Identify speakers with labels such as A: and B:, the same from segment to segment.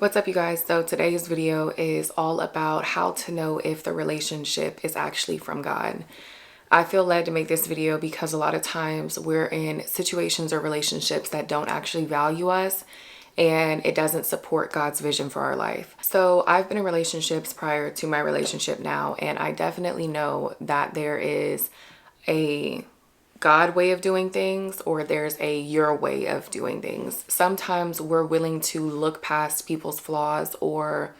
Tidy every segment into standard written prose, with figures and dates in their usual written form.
A: What's up, you guys? So today's video is all about how to know if the relationship is actually from God. I feel led to make this video because a lot of times we're in situations or relationships that don't actually value us, and it doesn't support God's vision for our life. So I've been in relationships prior to my relationship now, and I definitely know that there is a God way of doing things, or there's a your way of doing things. Sometimes we're willing to look past people's flaws or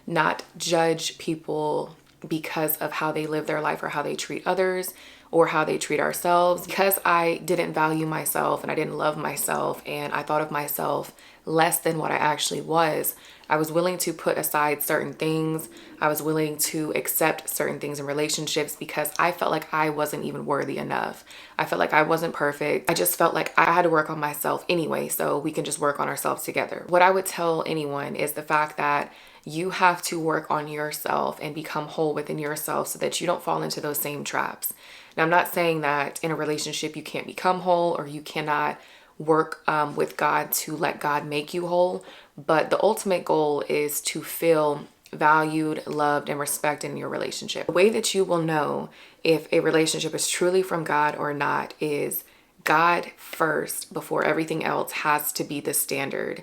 A: not judge people because of how they live their life or how they treat others or how they treat ourselves. Because I didn't value myself and I didn't love myself and I thought of myself less than what I actually was, I was willing to put aside certain things. I was willing to accept certain things in relationships because I felt like I wasn't even worthy enough. I felt like I wasn't perfect. I just felt like I had to work on myself anyway, so we can just work on ourselves together. What I would tell anyone is the fact that you have to work on yourself and become whole within yourself so that you don't fall into those same traps. Now, I'm not saying that in a relationship you can't become whole or you cannot work with God to let God make you whole, but the ultimate goal is to feel valued, loved, and respected in your relationship. The way that you will know if a relationship is truly from God or not is God first before everything else has to be the standard.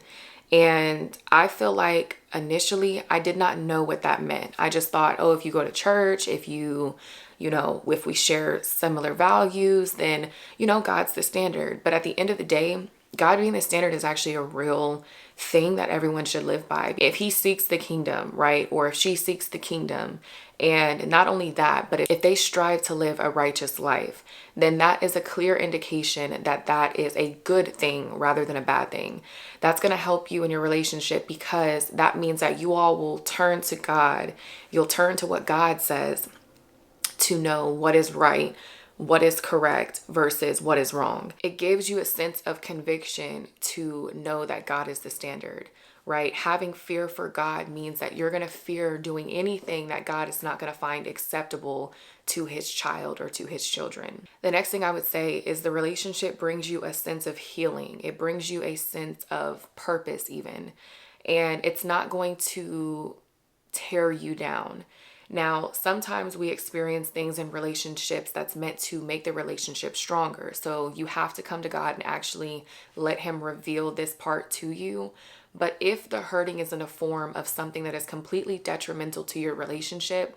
A: And I feel like initially I did not know what that meant. I just thought, oh, if you go to church, if if we share similar values, then, God's the standard. But at the end of the day, God being the standard is actually a real thing that everyone should live by. If he seeks the kingdom, right? Or if she seeks the kingdom, and not only that, but if they strive to live a righteous life, then that is a clear indication that that is a good thing rather than a bad thing. That's going to help you in your relationship because that means that you all will turn to God. You'll turn to what God says to know what is right, what is correct versus what is wrong. It gives you a sense of conviction to know that God is the standard, right? Having fear for God means that you're going to fear doing anything that God is not going to find acceptable to his child or to his children. The next thing I would say is the relationship brings you a sense of healing. It brings you a sense of purpose even, and it's not going to tear you down. Now, sometimes we experience things in relationships that's meant to make the relationship stronger. So you have to come to God and actually let him reveal this part to you. But if the hurting is in a form of something that is completely detrimental to your relationship,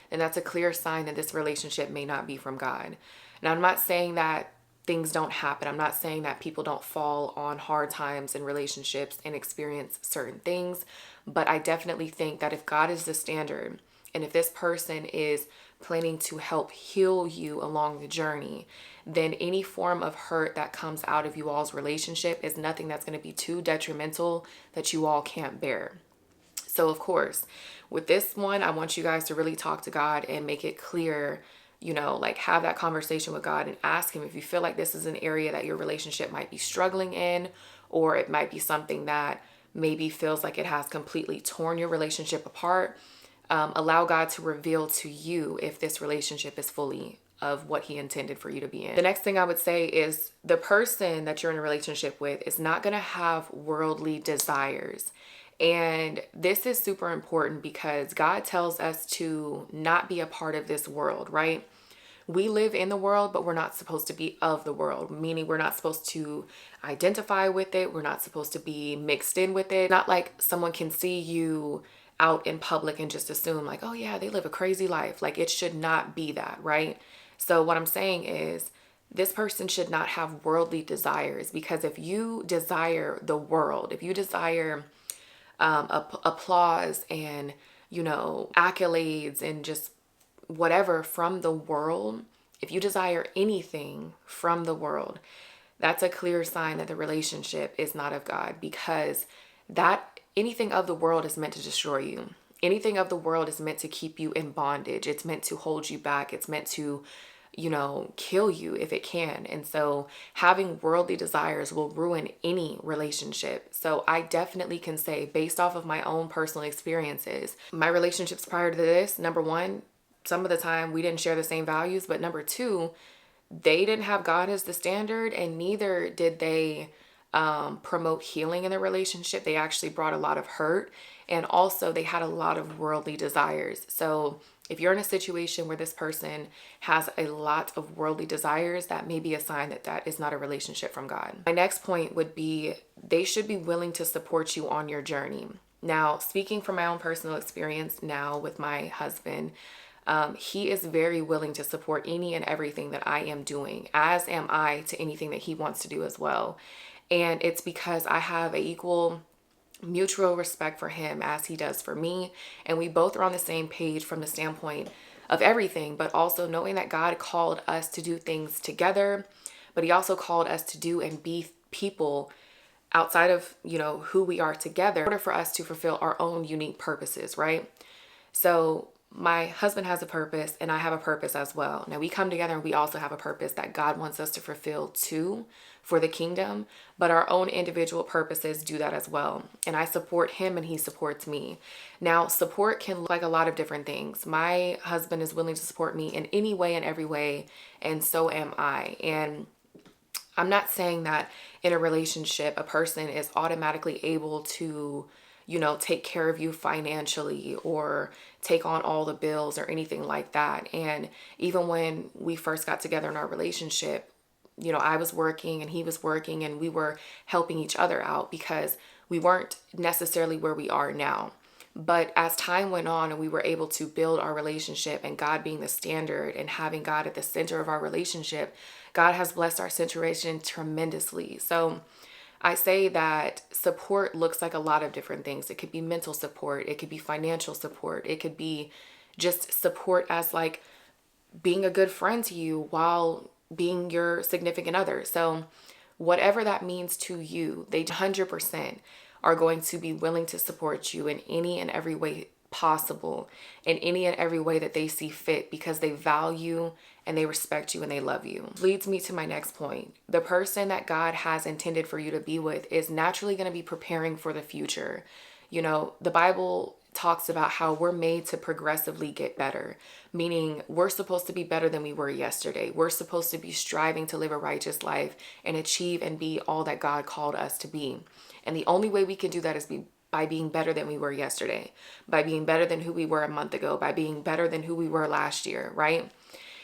A: then that's a clear sign that this relationship may not be from God. Now, I'm not saying that things don't happen. I'm not saying that people don't fall on hard times in relationships and experience certain things, but I definitely think that if God is the standard, and if this person is planning to help heal you along the journey, then any form of hurt that comes out of you all's relationship is nothing that's going to be too detrimental that you all can't bear. So, of course, with this one, I want you guys to really talk to God and make it clear, have that conversation with God and ask him if you feel like this is an area that your relationship might be struggling in, or it might be something that maybe feels like it has completely torn your relationship apart. Allow God to reveal to you if this relationship is fully of what he intended for you to be in. The next thing I would say is the person that you're in a relationship with is not going to have worldly desires. And this is super important because God tells us to not be a part of this world, right? We live in the world, but we're not supposed to be of the world, meaning we're not supposed to identify with it. We're not supposed to be mixed in with it. Not like someone can see you out in public and just assume like, oh yeah, they live a crazy life. Like, it should not be that, right? So what I'm saying is this person should not have worldly desires, because if you desire the world, if you desire applause and, accolades and just whatever from the world, if you desire anything from the world, that's a clear sign that the relationship is not of God, because anything of the world is meant to destroy you. Anything of the world is meant to keep you in bondage. It's meant to hold you back. It's meant to, kill you if it can. And so having worldly desires will ruin any relationship. So I definitely can say, based off of my own personal experiences, my relationships prior to this, number one, some of the time we didn't share the same values, but number two, they didn't have God as the standard, and neither did they promote healing in the relationship. They actually brought a lot of hurt, and also they had a lot of worldly desires. So if you're in a situation where this person has a lot of worldly desires, that may be a sign that that is not a relationship from God. My next point would be they should be willing to support you on your journey. Now, speaking from my own personal experience now with my husband, he is very willing to support any and everything that I am doing, as am I to anything that he wants to do as well. And it's because I have an equal mutual respect for him as he does for me. And we both are on the same page from the standpoint of everything, but also knowing that God called us to do things together, but he also called us to do and be people outside of, who we are together in order for us to fulfill our own unique purposes, right? So my husband has a purpose and I have a purpose as well. Now we come together and we also have a purpose that God wants us to fulfill too for the kingdom, but our own individual purposes do that as well. And I support him and he supports me. Now, support can look like a lot of different things. My husband is willing to support me in any way and every way, and so am I. And I'm not saying that in a relationship, a person is automatically able to, take care of you financially or take on all the bills or anything like that. And even when we first got together in our relationship, I was working and he was working and we were helping each other out because we weren't necessarily where we are now. But as time went on and we were able to build our relationship and God being the standard and having God at the center of our relationship, God has blessed our situation tremendously. So I say that support looks like a lot of different things. It could be mental support. It could be financial support. It could be just support as like being a good friend to you while being your significant other. So whatever that means to you, they 100% are going to be willing to support you in any and every way possible, in any and every way that they see fit, because they value and they respect you and they love you. Leads me to my next point. The person that God has intended for you to be with is naturally going to be preparing for the future. The Bible talks about how we're made to progressively get better, meaning we're supposed to be better than we were yesterday. We're supposed to be striving to live a righteous life and achieve and be all that God called us to be. And the only way we can do that is by being better than we were yesterday, by being better than who we were a month ago, by being better than who we were last year, right?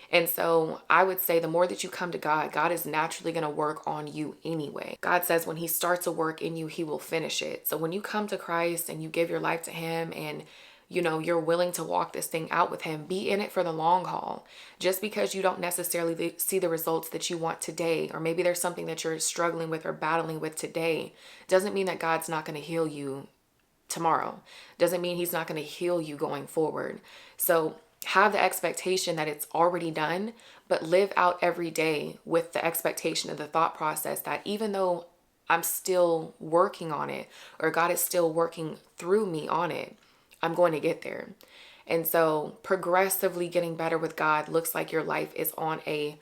A: And so I would say the more that you come to God, God is naturally going to work on you anyway. God says when he starts a work in you, he will finish it. So when you come to Christ and you give your life to him and you're willing to walk this thing out with him, be in it for the long haul. Just because you don't necessarily see the results that you want today, or maybe there's something that you're struggling with or battling with today, doesn't mean that God's not going to heal you tomorrow. Doesn't mean he's not going to heal you going forward. So have the expectation that it's already done, but live out every day with the expectation of the thought process that even though I'm still working on it, or God is still working through me on it, I'm going to get there. And so progressively getting better with God looks like your life is on a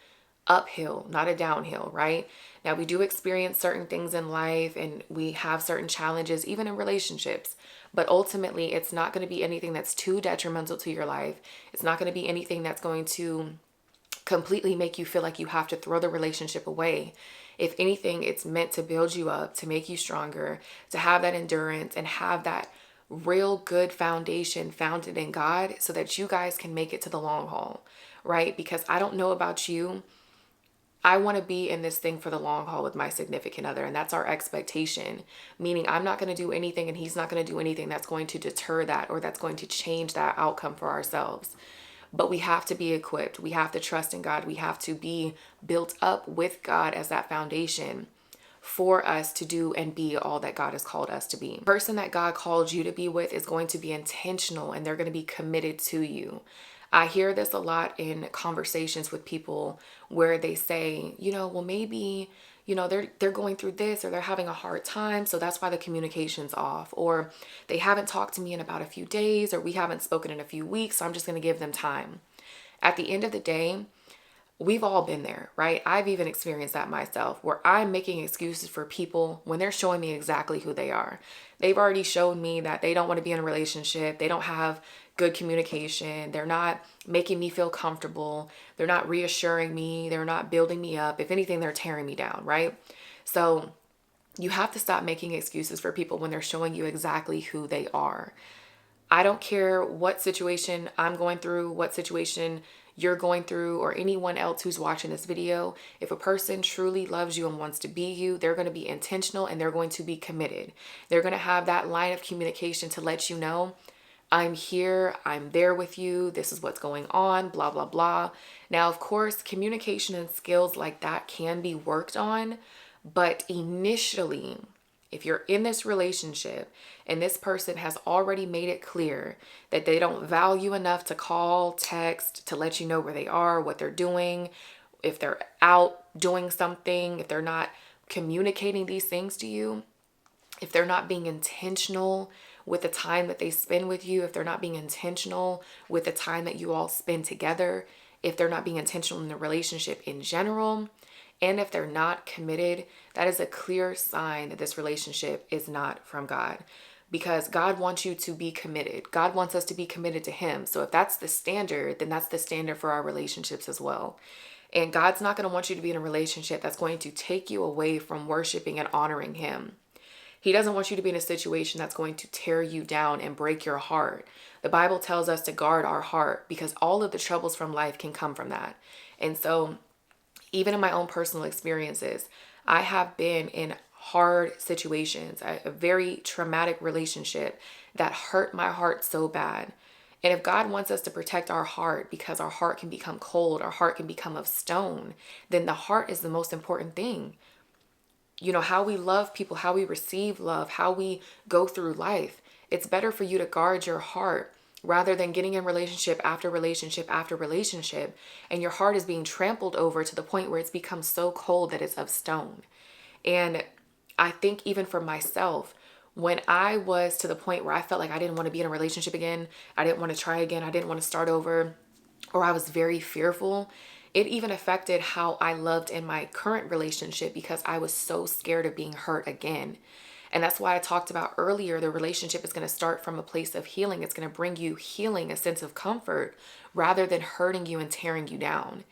A: uphill, not a downhill, right? Now, we do experience certain things in life and we have certain challenges, even in relationships, but ultimately it's not going to be anything that's too detrimental to your life. It's not going to be anything that's going to completely make you feel like you have to throw the relationship away. If anything, it's meant to build you up, to make you stronger, to have that endurance and have that real good foundation founded in God so that you guys can make it to the long haul, right? Because I don't know about you, I want to be in this thing for the long haul with my significant other, and that's our expectation, meaning I'm not going to do anything and he's not going to do anything that's going to deter that or that's going to change that outcome for ourselves. But we have to be equipped. We have to trust in God. We have to be built up with God as that foundation for us to do and be all that God has called us to be. The person that God called you to be with is going to be intentional and they're going to be committed to you. I hear this a lot in conversations with people where they say, well, maybe, they're going through this or they're having a hard time, so that's why the communication's off. Or they haven't talked to me in about a few days, or we haven't spoken in a few weeks, so I'm just going to give them time. At the end of the day, we've all been there, right? I've even experienced that myself, where I'm making excuses for people when they're showing me exactly who they are. They've already shown me that they don't want to be in a relationship. They don't have good communication. They're not making me feel comfortable. They're not reassuring me. They're not building me up. If anything, they're tearing me down, right? So You have to stop making excuses for people when they're showing you exactly who they are. I don't care what situation I'm going through, what situation you're going through, or anyone else who's watching this video. If a person truly loves you and wants to be you, they're going to be intentional and they're going to be committed. They're going to have that line of communication to let you know, I'm here, I'm there with you, this is what's going on, blah, blah, blah. Now, of course, communication and skills like that can be worked on, but initially, if you're in this relationship and this person has already made it clear that they don't value enough to call, text, to let you know where they are, what they're doing, if they're out doing something, if they're not communicating these things to you, if they're not being intentional with the time that they spend with you, if they're not being intentional with the time that you all spend together, if they're not being intentional in the relationship in general, and if they're not committed, that is a clear sign that this relationship is not from God. Because God wants you to be committed. God wants us to be committed to Him. So if that's the standard, then that's the standard for our relationships as well. And God's not going to want you to be in a relationship that's going to take you away from worshiping and honoring Him. He doesn't want you to be in a situation that's going to tear you down and break your heart. The Bible tells us to guard our heart because all of the troubles from life can come from that. And so, even in my own personal experiences, I have been in hard situations, a very traumatic relationship that hurt my heart so bad. And if God wants us to protect our heart because our heart can become cold, our heart can become of stone, then the heart is the most important thing. You know, how we love people, how we receive love, how we go through life. It's better for you to guard your heart rather than getting in relationship after relationship after relationship, and your heart is being trampled over to the point where it's become so cold that it's of stone. And I think even for myself, when I was to the point where I felt like I didn't want to be in a relationship again, I didn't want to try again, I didn't want to start over, or I was very fearful, it even affected how I loved in my current relationship because I was so scared of being hurt again. And that's why I talked about earlier, the relationship is going to start from a place of healing. It's going to bring you healing, a sense of comfort, rather than hurting you and tearing you down.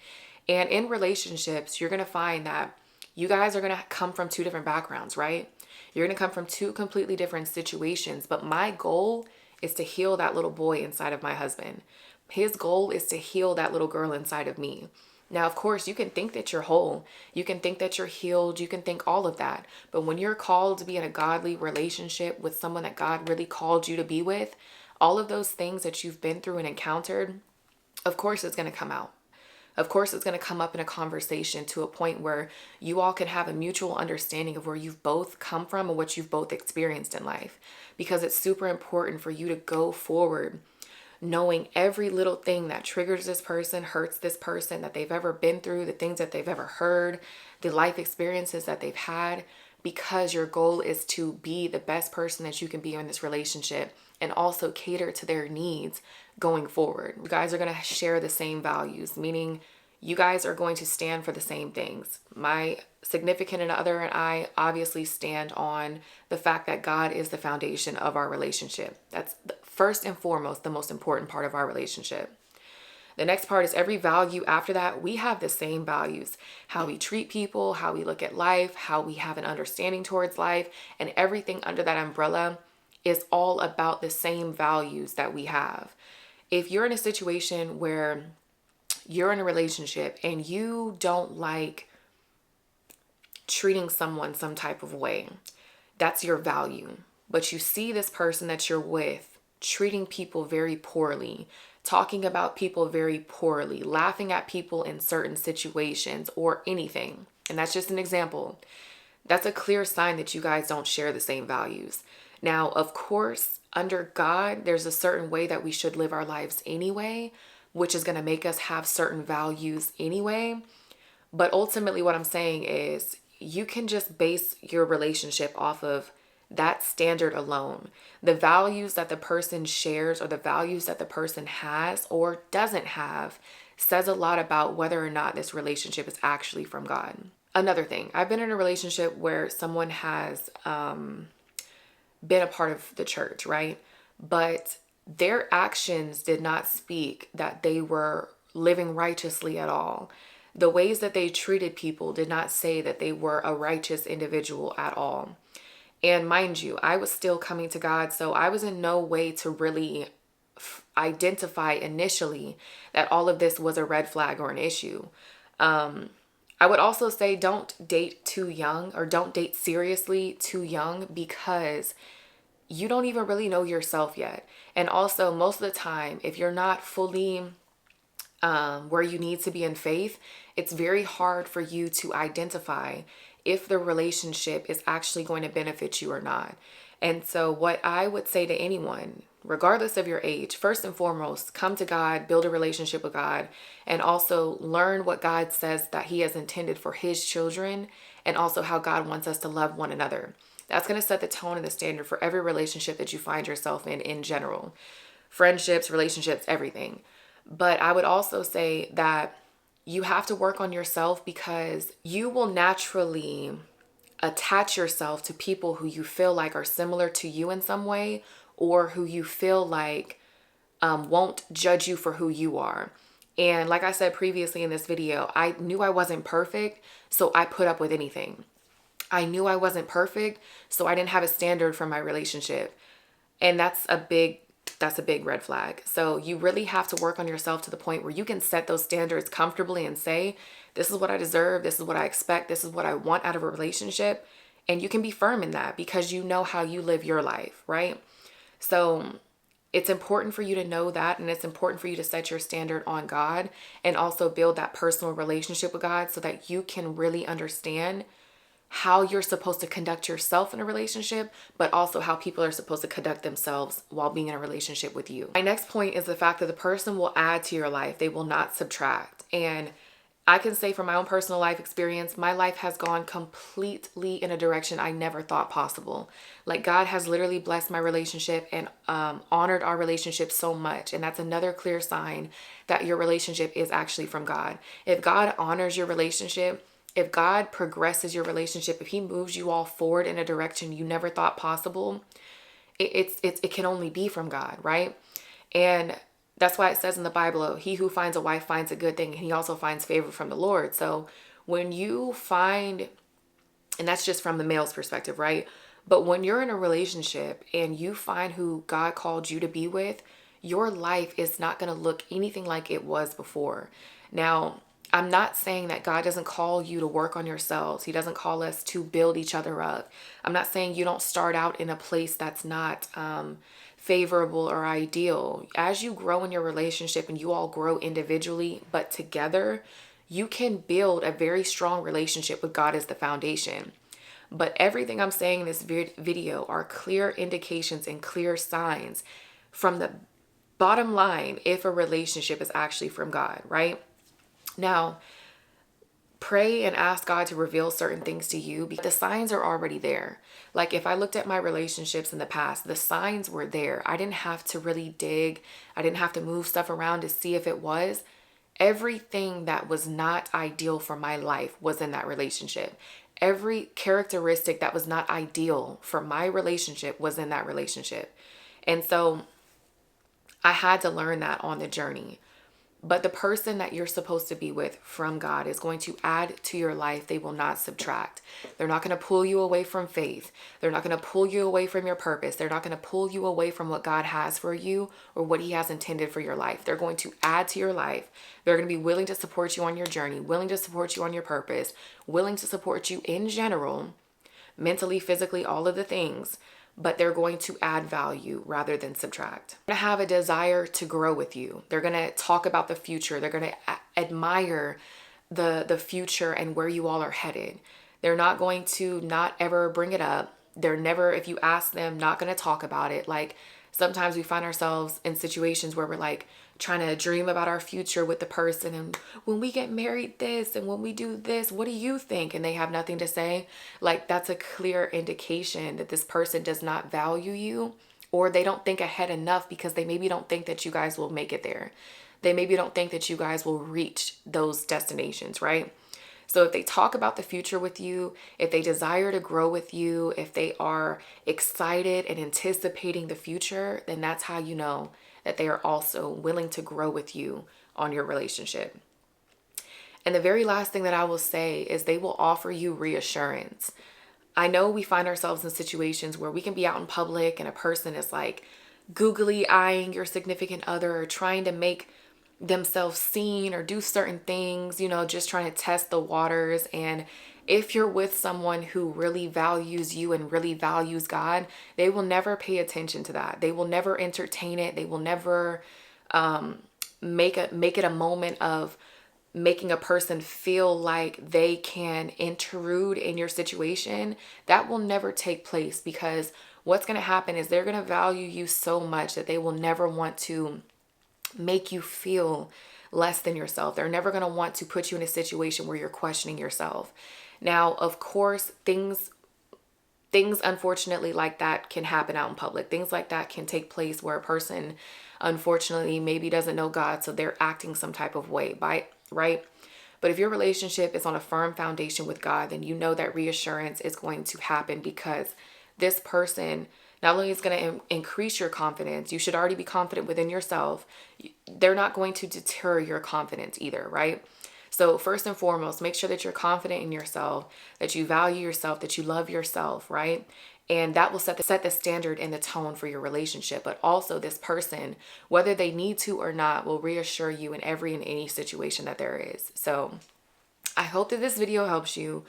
A: And in relationships, you're going to find that you guys are going to come from two different backgrounds, right? You're going to come from two completely different situations. But my goal is to heal that little boy inside of my husband. His goal is to heal that little girl inside of me. Now, of course, you can think that you're whole. You can think that you're healed. You can think all of that. But when you're called to be in a godly relationship with someone that God really called you to be with, all of those things that you've been through and encountered, of course, it's going to come out. Of course, it's going to come up in a conversation to a point where you all can have a mutual understanding of where you've both come from and what you've both experienced in life. Because it's super important for you to go forward knowing every little thing that triggers this person, hurts this person, that they've ever been through, the things that they've ever heard, the life experiences that they've had, because your goal is to be the best person that you can be in this relationship and also cater to their needs going forward. You guys are going to share the same values, meaning you guys are going to stand for the same things. My significant other and I obviously stand on the fact that God is the foundation of our relationship. That's first and foremost the most important part of our relationship. The next part is every value after that. We have the same values. How we treat people, how we look at life, how we have an understanding towards life, and everything under that umbrella is all about the same values that we have. If you're in a situation where you're in a relationship and you don't like treating someone some type of way, that's your value. But you see this person that you're with treating people very poorly, talking about people very poorly, laughing at people in certain situations or anything. And that's just an example. That's a clear sign that you guys don't share the same values. Now, of course, under God, there's a certain way that we should live our lives anyway, which is going to make us have certain values anyway. But ultimately what I'm saying is you can just base your relationship off of that standard alone. The values that the person shares or the values that the person has or doesn't have says a lot about whether or not this relationship is actually from God. Another thing, I've been in a relationship where someone has been a part of the church, right? But their actions did not speak that they were living righteously at all. The ways that they treated people did not say that they were a righteous individual at all. And mind you, I was still coming to God, so I was in no way to really identify initially that all of this was a red flag or an issue. I would also say don't date too young, or don't date seriously too young, because you don't even really know yourself yet. And also, most of the time, if you're not fully where you need to be in faith, it's very hard for you to identify if the relationship is actually going to benefit you or not. And so what I would say to anyone, regardless of your age, first and foremost, come to God, build a relationship with God, and also learn what God says that He has intended for His children, and also how God wants us to love one another. That's going to set the tone and the standard for every relationship that you find yourself in general. Friendships, relationships, everything. But I would also say that you have to work on yourself, because you will naturally attach yourself to people who you feel like are similar to you in some way, or who you feel like won't judge you for who you are. And like I said previously in this video, I knew I wasn't perfect, so I put up with anything. I knew I wasn't perfect, so I didn't have a standard for my relationship. And that's a big red flag. So you really have to work on yourself to the point where you can set those standards comfortably and say, this is what I deserve, this is what I expect, this is what I want out of a relationship. And you can be firm in that, because you know how you live your life, right? So it's important for you to know that, and it's important for you to set your standard on God, and also build that personal relationship with God, so that you can really understand how you're supposed to conduct yourself in a relationship, but also how people are supposed to conduct themselves while being in a relationship with you. My next point is the fact that the person will add to your life. They will not subtract. And I can say from my own personal life experience, my life has gone completely in a direction I never thought possible. Like, God has literally blessed my relationship and honored our relationship so much. And that's another clear sign that your relationship is actually from God. If God honors your relationship, if God progresses your relationship, if He moves you all forward in a direction you never thought possible, it can only be from God, right? And that's why it says in the Bible, he who finds a wife finds a good thing, and he also finds favor from the Lord. So when you find, and that's just from the male's perspective, right? But when you're in a relationship and you find who God called you to be with, your life is not going to look anything like it was before. Now, I'm not saying that God doesn't call you to work on yourselves. He doesn't call us to build each other up. I'm not saying you don't start out in a place that's not favorable or ideal. As you grow in your relationship and you all grow individually, but together, you can build a very strong relationship with God as the foundation. But everything I'm saying in this video are clear indications and clear signs from the bottom line if a relationship is actually from God, right? Now, pray and ask God to reveal certain things to you, because the signs are already there. Like, if I looked at my relationships in the past, the signs were there. I didn't have to really dig. I didn't have to move stuff around to see if it was. Everything that was not ideal for my life was in that relationship. Every characteristic that was not ideal for my relationship was in that relationship. And so I had to learn that on the journey. But the person that you're supposed to be with from God is going to add to your life. They will not subtract. They're not going to pull you away from faith. They're not going to pull you away from your purpose. They're not going to pull you away from what God has for you or what He has intended for your life. They're going to add to your life. They're going to be willing to support you on your journey, willing to support you on your purpose, willing to support you in general, mentally, physically, all of the things. But they're going to add value rather than subtract. They're going to have a desire to grow with you. They're going to talk about the future. They're going to admire the future and where you all are headed. They're not going to not ever bring it up. They're never, if you ask them, not going to talk about it. Like, sometimes we find ourselves in situations where we're like trying to dream about our future with the person, and when we get married this, and when we do this, what do you think? And they have nothing to say. Like, that's a clear indication that this person does not value you, or they don't think ahead enough, because they maybe don't think that you guys will make it there. They maybe don't think that you guys will reach those destinations, right? So if they talk about the future with you, if they desire to grow with you, if they are excited and anticipating the future, then that's how you know that they are also willing to grow with you on your relationship. And the very last thing that I will say is they will offer you reassurance. I know we find ourselves in situations where we can be out in public and a person is like googly eyeing your significant other or trying to make themselves seen or do certain things, just trying to test the waters. And if you're with someone who really values you and really values God, they will never pay attention to that. They will never entertain it. They will never make it a moment of making a person feel like they can intrude in your situation. That will never take place, because what's going to happen is they're going to value you so much that they will never want to make you feel less than yourself. They're never going to want to put you in a situation where you're questioning yourself. Now, of course, things unfortunately like that can happen out in public. Things like that can take place where a person unfortunately maybe doesn't know God, so they're acting some type of way, right? But if your relationship is on a firm foundation with God, then you know that reassurance is going to happen, because this person not only is going to increase your confidence, you should already be confident within yourself. They're not going to deter your confidence either, right? So first and foremost, make sure that you're confident in yourself, that you value yourself, that you love yourself, right? And that will set the standard and the tone for your relationship. But also this person, whether they need to or not, will reassure you in every and any situation that there is. So I hope that this video helps you.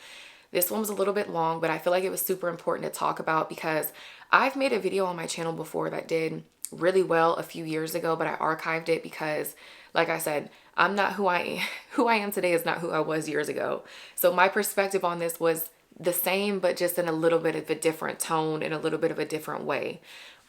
A: This one was a little bit long, but I feel like it was super important to talk about, because I've made a video on my channel before that did really well a few years ago, but I archived it because, like I said, I'm not who I am. Who I am today is not who I was years ago. So my perspective on this was the same, but just in a little bit of a different tone, in a little bit of a different way.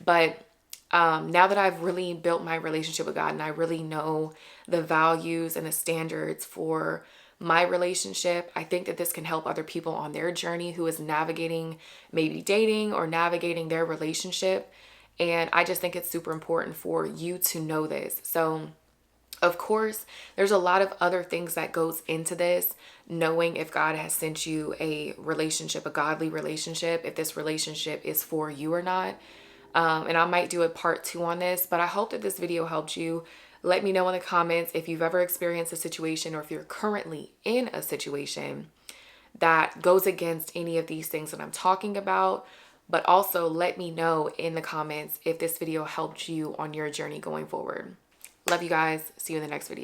A: But now that I've really built my relationship with God and I really know the values and the standards for my relationship, I think that this can help other people on their journey who is navigating maybe dating or navigating their relationship. And I just think it's super important for you to know this. So of course, there's a lot of other things that goes into this, knowing if God has sent you a relationship, a godly relationship, if this relationship is for you or not. And I might do a part 2 on this, but I hope that this video helped you. Let me know in the comments if you've ever experienced a situation, or if you're currently in a situation that goes against any of these things that I'm talking about. But also let me know in the comments if this video helped you on your journey going forward. Love you guys. See you in the next video.